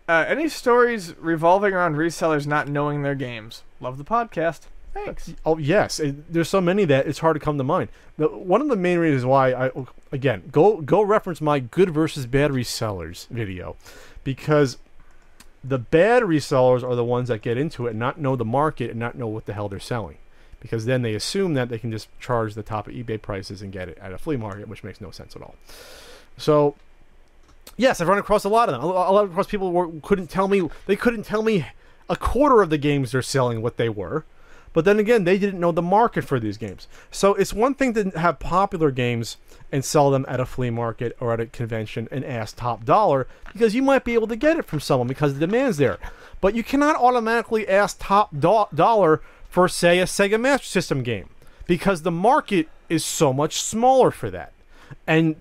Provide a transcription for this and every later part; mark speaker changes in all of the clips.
Speaker 1: Any stories revolving around resellers not knowing their games? Love the podcast. Thanks.
Speaker 2: Oh, yes. There's so many that it's hard to come to mind. One of the main reasons why go reference my good versus bad resellers video, because the bad resellers are the ones that get into it and not know the market and not know what the hell they're selling. Because then they assume that they can just charge the top of eBay prices and get it at a flea market, which makes no sense at all. So, yes, I've run across a lot of them. A lot of people couldn't tell me a quarter of the games they're selling what they were. But then again, they didn't know the market for these games. So it's one thing to have popular games and sell them at a flea market or at a convention and ask top dollar, because you might be able to get it from someone because the demand's there. But you cannot automatically ask top dollar for, say, a Sega Master System game, because the market is so much smaller for that. And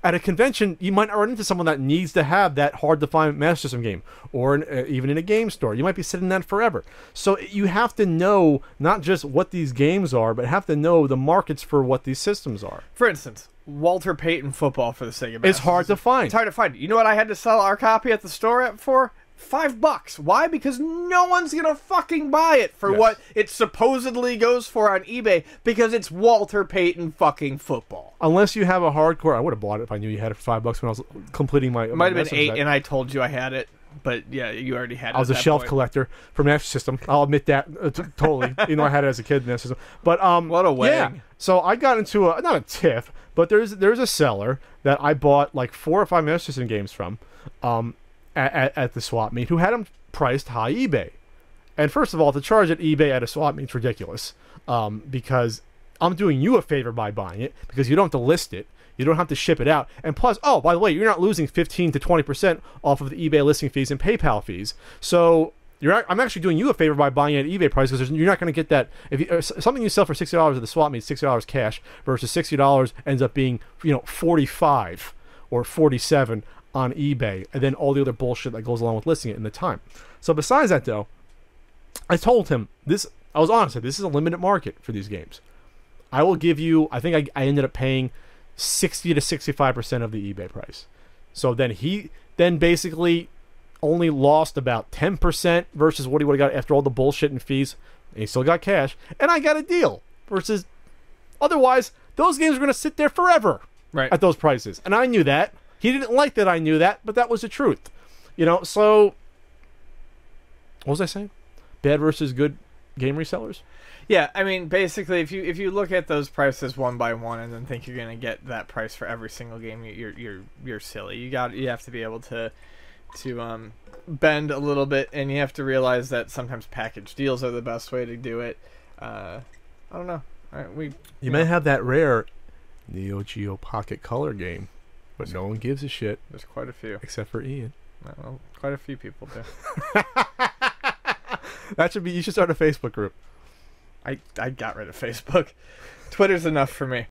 Speaker 2: at a convention, you might run into someone that needs to have that hard-to-find Master System game, or even in a game store. You might be sitting that forever. So you have to know not just what these games are, but have to know the markets for what these systems are.
Speaker 1: For instance, Walter Payton football for the Sega Master
Speaker 2: It's hard to find.
Speaker 1: It's hard to find. You know what I had to sell our copy at the store for? $5. Why? Because no one's gonna fucking buy it for what it supposedly goes for on eBay, because it's Walter Payton fucking football.
Speaker 2: Unless you have a hardcore, I would have bought it if I knew you had it for $5 when I was completing my.
Speaker 1: It might have been $8, and I told you I had it, but yeah, you already had it.
Speaker 2: I was a shelf collector for Master System. I'll admit that totally. You know, I had it as a kid in Master System. But
Speaker 1: what a way!
Speaker 2: Yeah. So I got into not a tiff, but there's a seller that I bought like 4 or 5 Master System games from. At the swap meet, who had them priced high eBay. And first of all, to charge at eBay at a swap meet is ridiculous, because I'm doing you a favor by buying it, because you don't have to list it, you don't have to ship it out, and plus, oh, by the way, you're not losing 15 to 20% off of the eBay listing fees and PayPal fees. So I'm actually doing you a favor by buying it at eBay price, because you're not going to get that. If something you sell for $60 at the swap meet, $60 cash, versus $60 ends up being $45 or $47 on eBay, and then all the other bullshit that goes along with listing it in the time. So besides that, though, I told him this. I was honest. This is a limited market for these games. I will give you. I think I ended up paying 60 to 65% of the eBay price. So then he basically only lost about 10% versus what he would have got after all the bullshit and fees. And he still got cash, and I got a deal. Versus otherwise, those games are going to sit there forever,
Speaker 1: right,
Speaker 2: at those prices, and I knew that. He didn't like that I knew that, but that was the truth. So what was I saying? Bad versus good game resellers?
Speaker 1: Yeah, I mean, basically, if you look at those prices one by one and then think you're going to get that price for every single game, you're silly. You have to be able to bend a little bit, and you have to realize that sometimes package deals are the best way to do it. I don't know. All right,
Speaker 2: you may have that rare Neo Geo Pocket Color game, but no one gives a shit.
Speaker 1: There's quite a few.
Speaker 2: Except for Ian.
Speaker 1: Well, quite a few people do. You
Speaker 2: should start a Facebook group.
Speaker 1: I got rid of Facebook. Twitter's enough for me.